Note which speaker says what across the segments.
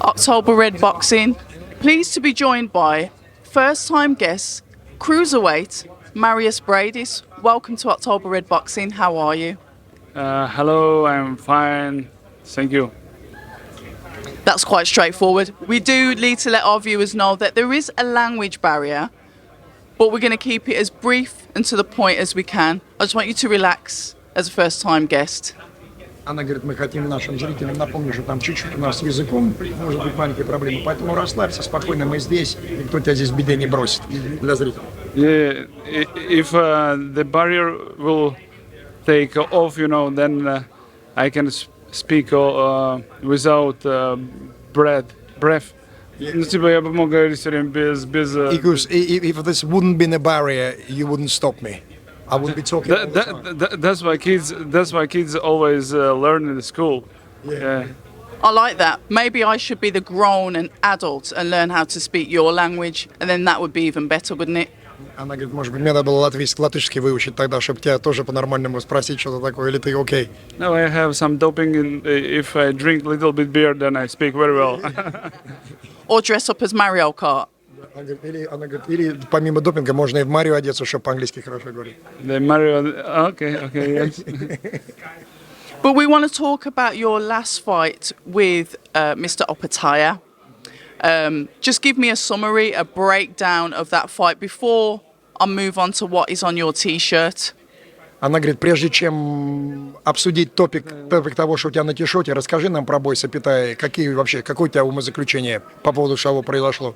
Speaker 1: October Red Boxing. Pleased to be joined by first-time guest, cruiserweight, Mairis Briedis. Welcome to October Red Boxing. How are you?
Speaker 2: Hello, I'm fine. Thank you.
Speaker 1: That's quite straightforward. We do need to let our viewers know that there is a language barrier, but we're going to keep it as brief and to the point as we can. I just want you to relax as a first-time guest.
Speaker 3: Она говорит, мы хотим нашим зрителям напомнить, что там чуть-чуть у нас с языком, может быть, маленькие проблемы, поэтому расслабься, спокойно, мы здесь, никто тебя здесь в беде не бросит для зрителей.
Speaker 2: Yeah, if the barrier will take off, then I can speak without breath. Ну, типа, я бы мог говорить все время без...
Speaker 3: Because if this wouldn't be a barrier, you wouldn't stop me. I would be talking all the time.
Speaker 2: That's why kids always learn in the school.
Speaker 3: Yeah.
Speaker 1: I like that. Maybe I should be the grown and adult and learn how to speak your language, and then that would be even better, wouldn't it?
Speaker 3: Она говорит, может быть, мне надо было латышский выучить тогда, чтобы тебя тоже по-нормальному спросить что-то такое, или ты окей?
Speaker 2: No, I have some doping, and if I drink a little bit beer, then I speak very well.
Speaker 1: Or dress up as Mario Kart.
Speaker 3: Она говорит, или помимо допинга можно и в Марио одеться, чтобы по-английски хорошо говорить.
Speaker 2: The Mario, okay, yes.
Speaker 1: But we want to talk about your last fight with Mr. Opataya. Just give me a summary, a breakdown of that fight before I move on to what is on your T-shirt.
Speaker 3: Она говорит, прежде чем обсудить топик того, что у тебя на тишоте, расскажи нам про бой с Опатаей. Какое у тебя умозаключение по поводу того, что произошло?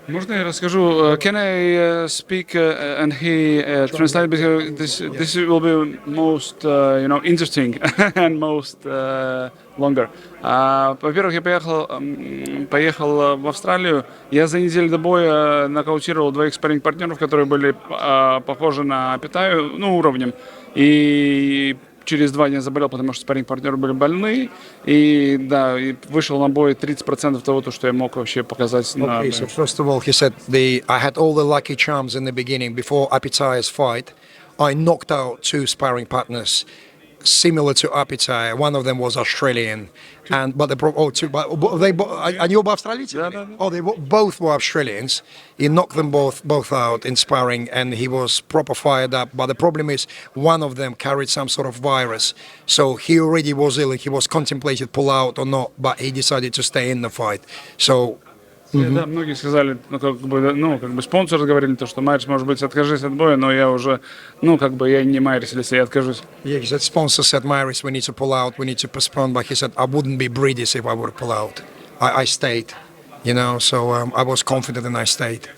Speaker 2: Можно я расскажу? Can I speak and he translate, because this will be most interesting and most longer. Во-первых, я поехал в Австралию. Я за неделю до боя нокаутировал двоих спарринг-партнеров, которые были похожи на Опатаю, уровнем. И через 2 дня заболел, потому что спарринг-партнеры были больны. И вышел на бой 30% того, что я мог вообще показать.
Speaker 3: Okay, so first of all, he said, I had all the lucky charms in the beginning. Before Opataya's fight, I knocked out 2 sparring partners similar to Opataya. One of them was Australian. Они оба австралийцы?
Speaker 2: Да.
Speaker 3: Oh, they both were Australians. He knocked them both out in sparring, and he was proper fired up. But the problem is, one of them carried some sort of virus. So he already was ill. He was contemplating pull out or not, but he decided to stay in the fight. So.
Speaker 2: Да, многие сказали, спонсоры говорили, что Майрис, может быть, откажись от боя, но я уже, я не Майрис, если я откажусь.
Speaker 3: Yeah, he said, sponsor said, Mairis, we need to pull out, we need to postpone, but he said, I wouldn't be Briedis if I would pull out. I stayed, so I was confident and I stayed.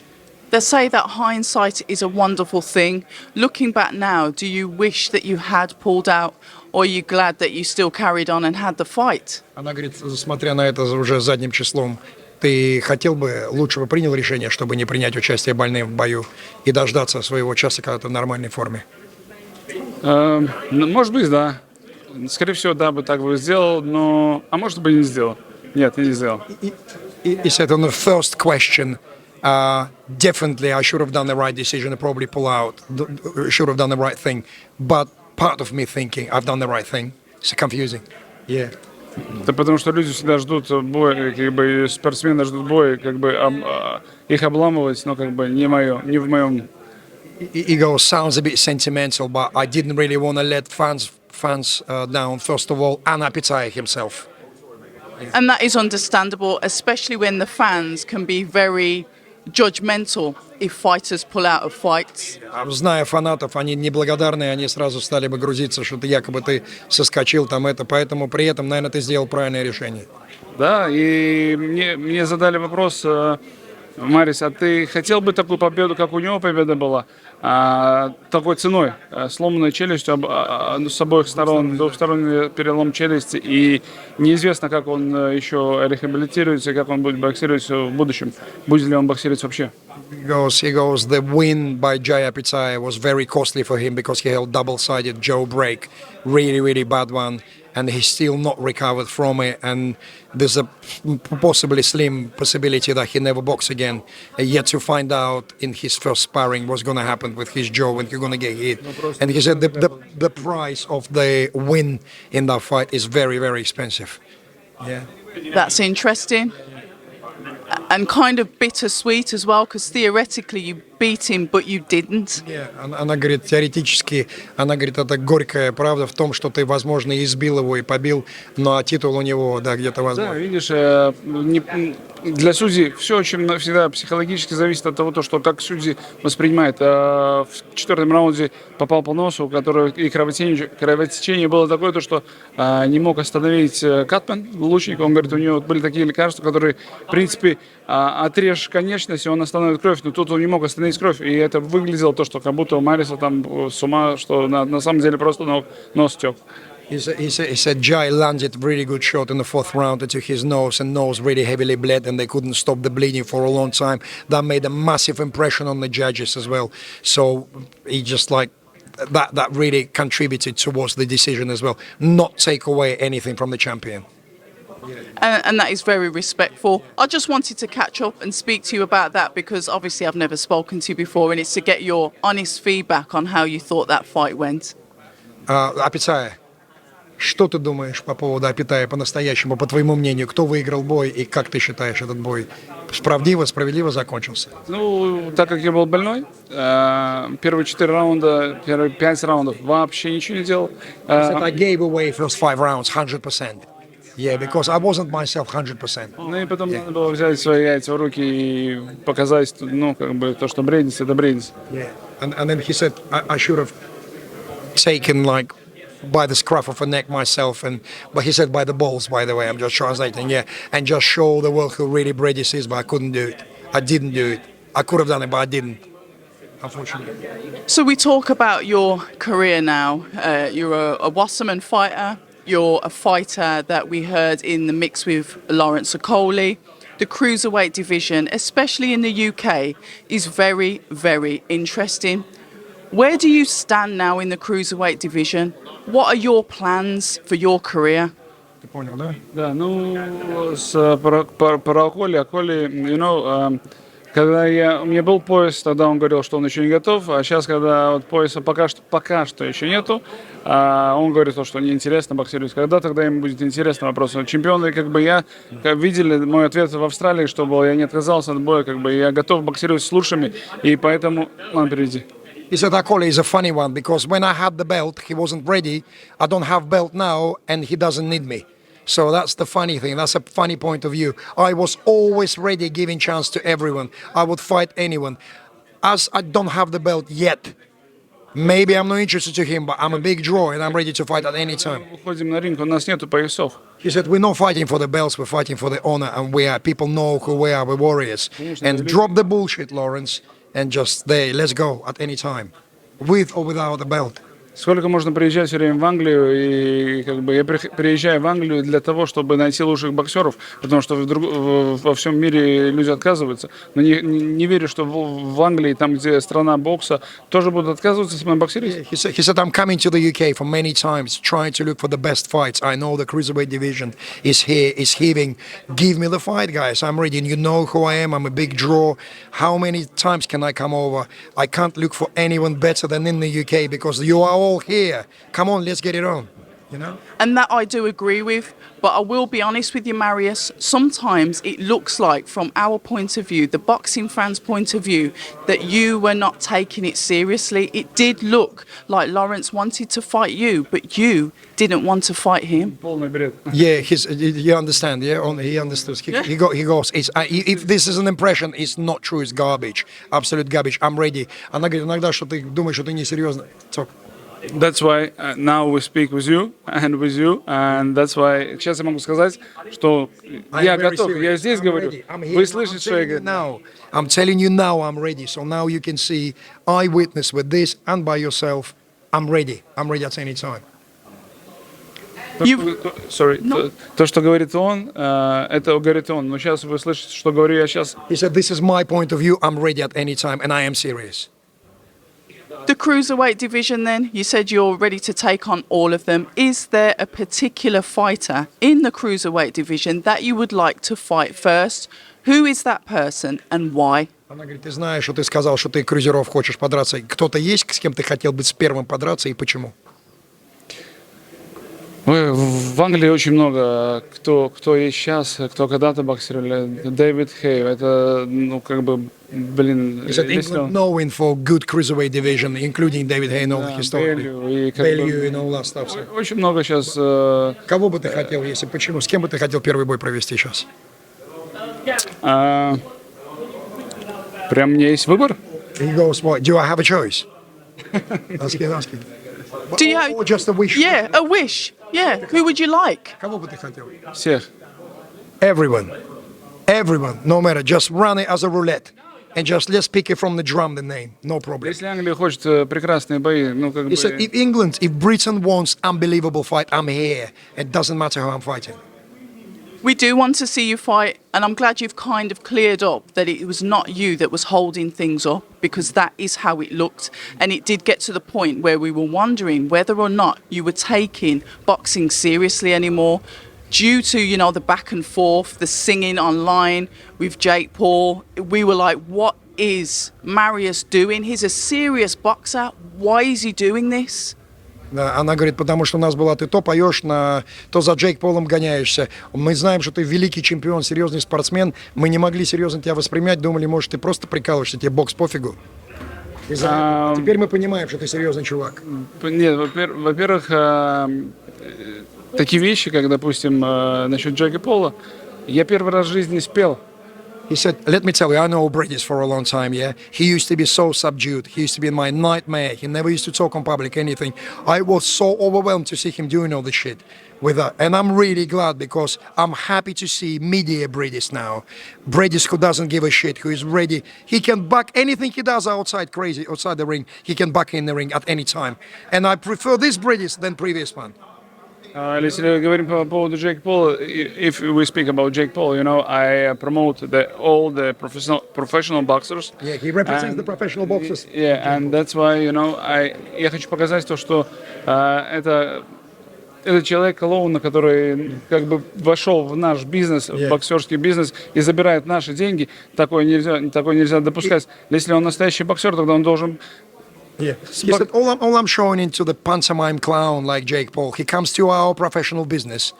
Speaker 1: They say that hindsight is a wonderful thing. Looking back now, do you wish that you had pulled out, or are you glad that you still carried on and had the fight?
Speaker 3: Она говорит, смотря на это уже задним числом, ты хотел бы, лучше бы принял решение, чтобы не принять участие больным в бою и дождаться своего часа, когда ты в нормальной форме?
Speaker 2: Может быть, да. Скорее всего, да, бы так бы сделал, но... А может быть, не сделал. Нет, я не сделал.
Speaker 3: He said on the first question, definitely I should have done the right decision and probably pull out, should have done the right thing. But part of me thinking I've done the right thing. It's confusing. Yeah.
Speaker 2: Да потому что люди всегда ждут боя, и спортсмены ждут боя, их обламывать, но не в моем.
Speaker 3: He goes, sounds a bit sentimental, but I didn't really want to let fans down, first of all, and Opataya himself.
Speaker 1: And that is understandable, especially when the fans can be very judgmental if fighters pull out of fights.
Speaker 3: Зная фанатов, они неблагодарные, они сразу стали бы грузиться, что якобы ты соскочил поэтому при этом, наверное, ты сделал правильное решение.
Speaker 2: Да, и мне задали вопрос, Мairis, а ты хотел бы такую победу, как у него победа была, такой ценой, сломанной челюстью с обоих сторон, двухсторонний перелом челюсти, и неизвестно, как он еще реабилитируется, как он будет боксировать в будущем, будет ли он боксировать вообще.
Speaker 3: He goes, the win by Jai Opataya was very costly for him because he held double-sided jaw break, really, really bad one. And he's still not recovered from it, and there's a possibly slim possibility that he never box again. Yet to find out in his first sparring what's going to happen with his jaw when he's going to get hit. And he said the price of the win in that fight is very, very expensive. Yeah.
Speaker 1: That's interesting. And kind of bittersweet as well, because theoretically you beat him, but you didn't.
Speaker 3: Она говорит, теоретически, она говорит, это горькая правда в том, что ты, возможно, избил его и побил, но титул у него, да, где-то возможно.
Speaker 2: Да, видишь, для судей все очень всегда психологически зависит от того, что как судьи воспринимают. В четвертом раунде попал по носу, у которого и кровотечение было такое, что не мог остановить Катман, лучник. Он говорит, у него были такие лекарства, которые, в принципе, отрежь конечность, и он остановит кровь, но тут он не мог остановить кровь, и это выглядело что как будто у Мариса там с ума, что на самом деле просто нос тек.
Speaker 3: He said Jai landed really good shot in the fourth round into his nose, and nose really heavily bled, and they couldn't stop the bleeding for a long time. That made a massive impression on the judges as well. So he just like that really contributed towards the decision as well. Not take away anything from the champion.
Speaker 1: And that is very respectful. I just wanted to catch up and speak to you about that because obviously I've never spoken to you before, and it's to get your honest feedback on how you thought that fight went.
Speaker 3: Апицая, что ты думаешь по поводу Апитая по-настоящему, по твоему мнению? Кто выиграл бой и как ты считаешь этот бой? Справедливо закончился?
Speaker 2: Ну, так как я был больной, первые 4 раунда, первые 5 раундов вообще ничего не делал.
Speaker 3: I gave away first 5 rounds 100%. Yeah, because I wasn't myself 100%.
Speaker 2: Ну и потом надо было взять свои яйца в руки и показать, ну, как бы, то, что Брейдис, это Брейдис.
Speaker 3: Yeah. And then he said, I should have taken like by the scruff of a neck myself, but he said by the balls, by the way, I'm just translating, yeah, and just show the world who really Briedis is, but I couldn't do it. I didn't do it. I could have done it, but I didn't, unfortunately.
Speaker 1: So we talk about your career now. You're a Wasserman fighter. You're a fighter that we heard in the mix with Lawrence Okoli. The cruiserweight division, especially in the UK, is very, very interesting. Where do you stand now in the cruiserweight division? What are your plans for your career?
Speaker 3: Ты понял, да?
Speaker 2: Да, ну, про Околи, you know, когда у меня был пояс, тогда он говорил, что он еще не готов, а сейчас, когда вот пояса пока что еще нету, он говорит, что неинтересно боксировать. Когда тогда ему будет интересно вопрос? Чемпионы, как бы видели мой ответ в Австралии, что был, я не отказался от боя, как бы я готов боксировать с лучшими, и поэтому, ладно, перейди.
Speaker 3: He said Okoli is a funny one because when I had the belt, he wasn't ready. I don't have belt now, and he doesn't need me. So that's the funny thing. That's a funny point of view. I was always ready, giving chance to everyone. I would fight anyone. As I don't have the belt yet, maybe I'm not interested to him, but I'm a big draw, and I'm ready to fight at any time.
Speaker 2: Выходим на ринг, у нас нету поясов.
Speaker 3: He said, we're not fighting for the belts, we're fighting for the honor, and people know who we are, we're warriors. And drop the bullshit, Lawrence, and just let's go at any time, with or without the belt.
Speaker 2: Сколько можно приезжать все время в Англию, и как бы я приезжаю в Англию для того, чтобы найти лучших боксеров, потому что во всем мире люди отказываются. Но не верю, что в Англии, там, где страна бокса, тоже будут отказываться, если мы боксировать.
Speaker 3: He said, I'm coming to the UK for many times, trying to look for the best fights. I know the cruiserweight division is here, is heaving. Give me the fight, guys. I'm ready. And you know who I am. I'm a big draw. How many times can I come over? I can't look for anyone better than in the UK because you are all here. Come on, let's get it on. You know?
Speaker 1: And that I do agree with, but I will be honest with you, Mairis, sometimes it looks like, from our point of view, the boxing fans' point of view, that you were not taking it seriously. It did look like Lawrence wanted to fight you, but you didn't want to fight him.
Speaker 2: Полный бред.
Speaker 3: Yeah, you understand, yeah? He understood. He goes, if this is an impression, it's not true, it's garbage. Absolute garbage. I'm ready. Она говорит, иногда, что ты думаешь, что ты несерьезно.
Speaker 2: That's why now we speak with you, and that's why сейчас я могу сказать, что я готов, я здесь говорю. Вы слышите, что я говорю?
Speaker 3: I'm telling you now, I'm ready. So now you can see, I witness with this and by yourself, I'm ready. I'm ready at any time.
Speaker 2: То, что говорит он, это говорит он. Но сейчас вы слышите, что говорю я сейчас.
Speaker 3: He said, this is my point of view, I'm ready at any time, and I am serious.
Speaker 1: The cruiserweight division then, you said you're ready to take on all of them. Is there a particular fighter in the cruiserweight division that you would like to fight first? Who is that person and why?
Speaker 3: Она говорит, ты знаешь, что ты сказал, что ты крузеров хочешь подраться. Кто-то есть, с кем ты хотел бы с первым подраться и почему?
Speaker 2: Ой, в Англии очень много кто есть сейчас, кто когда-то боксировали. Дэвид Хей, это, ну, как бы, блин,
Speaker 3: Is that
Speaker 2: если
Speaker 3: England
Speaker 2: он-
Speaker 3: known for good cruiserweight division, including David Hay and all
Speaker 2: Да,
Speaker 3: historically?
Speaker 2: Белью и как бы-
Speaker 3: Bellew and all that stuff. So.
Speaker 2: Очень много сейчас.
Speaker 3: Кого бы ты хотел, если почему? С кем бы ты хотел первый бой провести сейчас?
Speaker 2: Прям у меня есть выбор.
Speaker 3: He goes, what? Do I have a choice? Asking.
Speaker 1: Do you have?
Speaker 3: Or just a wish?
Speaker 1: Yeah, a wish. Yeah. Who would you like?
Speaker 3: Кого бы ты хотел?
Speaker 2: Всех.
Speaker 3: Everyone, no matter. Just run it as a roulette, and just let's pick it from the drum, the name, no problem.
Speaker 2: Если Англия хочет прекрасные бои, ну как
Speaker 3: He said,
Speaker 2: бы.
Speaker 3: if Britain wants unbelievable fight, I'm here. It doesn't matter who I'm fighting.
Speaker 1: We do want to see you fight, and I'm glad you've kind of cleared up that it was not you that was holding things up, because that is how it looked. And it did get to the point where we were wondering whether or not you were taking boxing seriously anymore due to, you know, the back and forth, the singing online with Jake Paul. We were like, what is Mairis doing? He's a serious boxer. Why is he doing this?
Speaker 3: Да, она говорит, потому что у нас была, ты то поешь, то за Джейк Полом гоняешься. Мы знаем, что ты великий чемпион, серьезный спортсмен. Мы не могли серьезно тебя воспринять, думали, может, ты просто прикалываешься, тебе бокс пофигу. Теперь мы понимаем, что ты серьезный чувак.
Speaker 2: Нет, во-первых, такие вещи, как, допустим, насчет Джека Пола, я первый раз в жизни спел.
Speaker 3: He said, let me tell you, I know Briedis for a long time, yeah? He used to be so subdued. He used to be my nightmare. He never used to talk in public, anything. I was so overwhelmed to see him doing all this shit with that. And I'm really glad because I'm happy to see media Briedis now. Briedis who doesn't give a shit, who is ready. He can back anything he does outside the ring. He can back in the ring at any time. And I prefer this Briedis than previous one.
Speaker 2: Если говорим по поводу Джейка Пола, if we speak about Jake Paul, you know, I promote all the professional boxers.
Speaker 3: Yeah, he represents the professional boxers.
Speaker 2: Yeah, and that's why, you know, я хочу показать то, что это человек клоун, который как бы вошел в наш бизнес, в боксерский бизнес и забирает наши деньги. Такое нельзя допускать. Если он настоящий боксер, тогда он должен.
Speaker 3: Yeah. He said, all I'm showing into the pantomime clown like Jake Paul. He comes to our professional business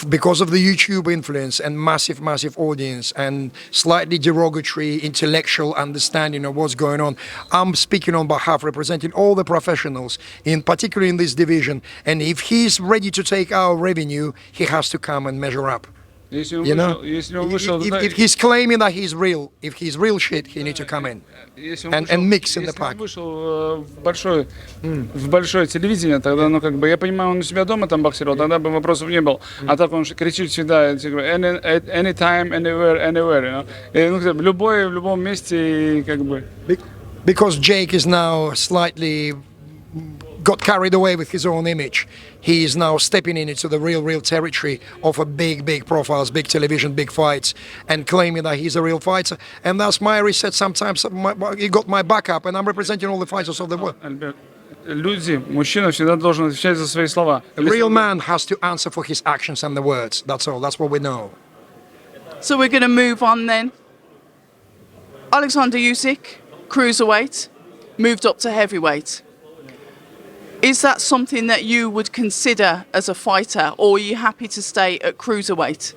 Speaker 3: because of the YouTube influence and massive audience and slightly derogatory intellectual understanding of what's going on. I'm speaking on behalf, representing all the professionals, in particular in this division. And if he's ready to take our revenue, he has to come and measure up.
Speaker 2: Если он
Speaker 3: You know,
Speaker 2: вышел,
Speaker 3: if he's claiming that he's real, if he's real shit, he needs to come in and mix in the pack.
Speaker 2: Если он вышел в большое телевидение, тогда, ну, как бы, я понимаю, он у себя дома там боксировал, тогда бы вопросов не было. А так он кричит всегда, anytime, anywhere, you know? И, ну, в любом месте, как бы.
Speaker 3: Because Jake is now slightly got carried away with his own image. He is now stepping into the real territory of a big profiles, big television, big fights, and claiming that he's a real fighter. And thus Mairis said sometimes, he got my backup, and I'm representing all the fighters of the world.
Speaker 2: Мужчина всегда должен отвечать за свои слова.
Speaker 3: A real man has to answer for his actions and the words. That's all. That's what we know.
Speaker 1: So we're going to move on then. Alexander Usyk, cruiserweight, moved up to heavyweight. Is that something that you would consider as a fighter, or are you happy to stay at cruiserweight?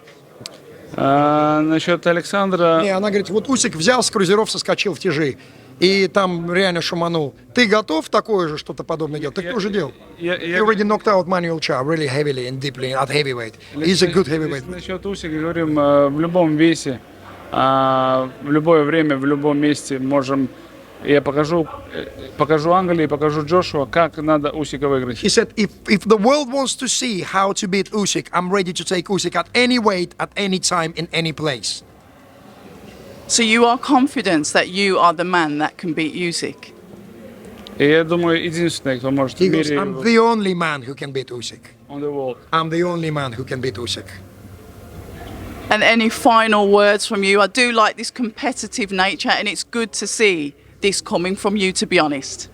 Speaker 2: Насчет Александра.
Speaker 3: Не, она говорит, вот Усик взял с крузеров, соскочил в тяжи, и там реально шуманул. Ты готов такое же что-то подобное делать? Ты кто же делал? He already knocked out Manuel Cha really heavily and deeply at heavyweight. He's a good heavyweight.
Speaker 2: Насчет Усика говорим в любом весе, в любое время, в любом месте можем. Я покажу Англии, покажу Джошуа, как надо Усика выиграть.
Speaker 3: He said, if the world wants to see how to beat Usyk, I'm ready to take Usyk at any weight, at any time, in any place.
Speaker 1: So you are confident that you are the man that can beat Usyk?
Speaker 2: И я думаю, единственный, кто может в
Speaker 3: He goes,
Speaker 2: мире
Speaker 3: I'm the only man who can beat Usyk.
Speaker 2: on the world.
Speaker 3: I'm the only man who can beat Usyk.
Speaker 1: And any final words from you? I do like this competitive nature, and it's good to see this coming from you, to be honest.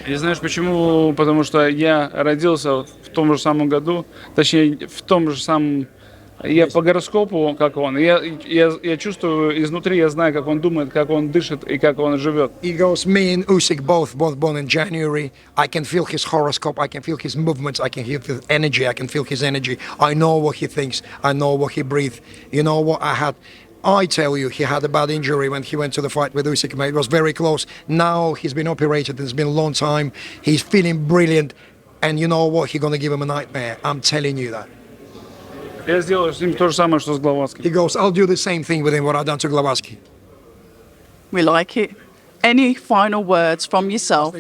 Speaker 2: И знаешь почему? Потому что я родился в том же самом году, точнее в том же самом Я по гороскопу, как он, я чувствую изнутри, я знаю, как он думает, как он дышит и как он живет.
Speaker 3: He goes, me and Usyk both born in January. I can feel his horoscope. I can feel his movements. I can feel his energy. I can feel his energy. I know what he thinks. I know what he breathes. You know what I tell you, he had a bad injury when he went to the fight with Usyk. It was very close. Now he's been operated. It's been a long time. He's feeling brilliant. And you know what? He's going to give him a nightmare. I'm telling you that.
Speaker 2: Я сделаю с ним то же самое, что с Гловацким.
Speaker 3: He goes, I'll do the same thing with him, what I've done to Glavatsky.
Speaker 1: We like it. Any final words from yourself?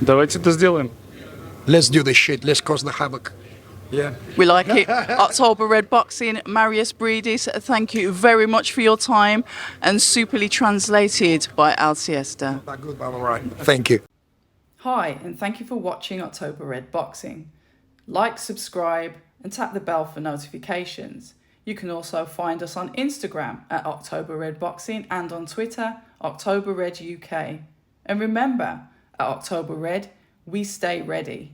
Speaker 2: Давайте это сделаем.
Speaker 3: Let's do this shit. Let's cause the havoc. Yeah.
Speaker 1: We like it. October Red Boxing, Mairis Briedis, thank you very much for your time, and superly translated by Siesta.
Speaker 3: That good, but all right. Thank you.
Speaker 1: Hi, and thank you for watching October Red Boxing. Like, subscribe, and tap the bell for notifications. You can also find us on Instagram at October Red Boxing and on Twitter, October Red UK. And remember, at October Red, we stay ready.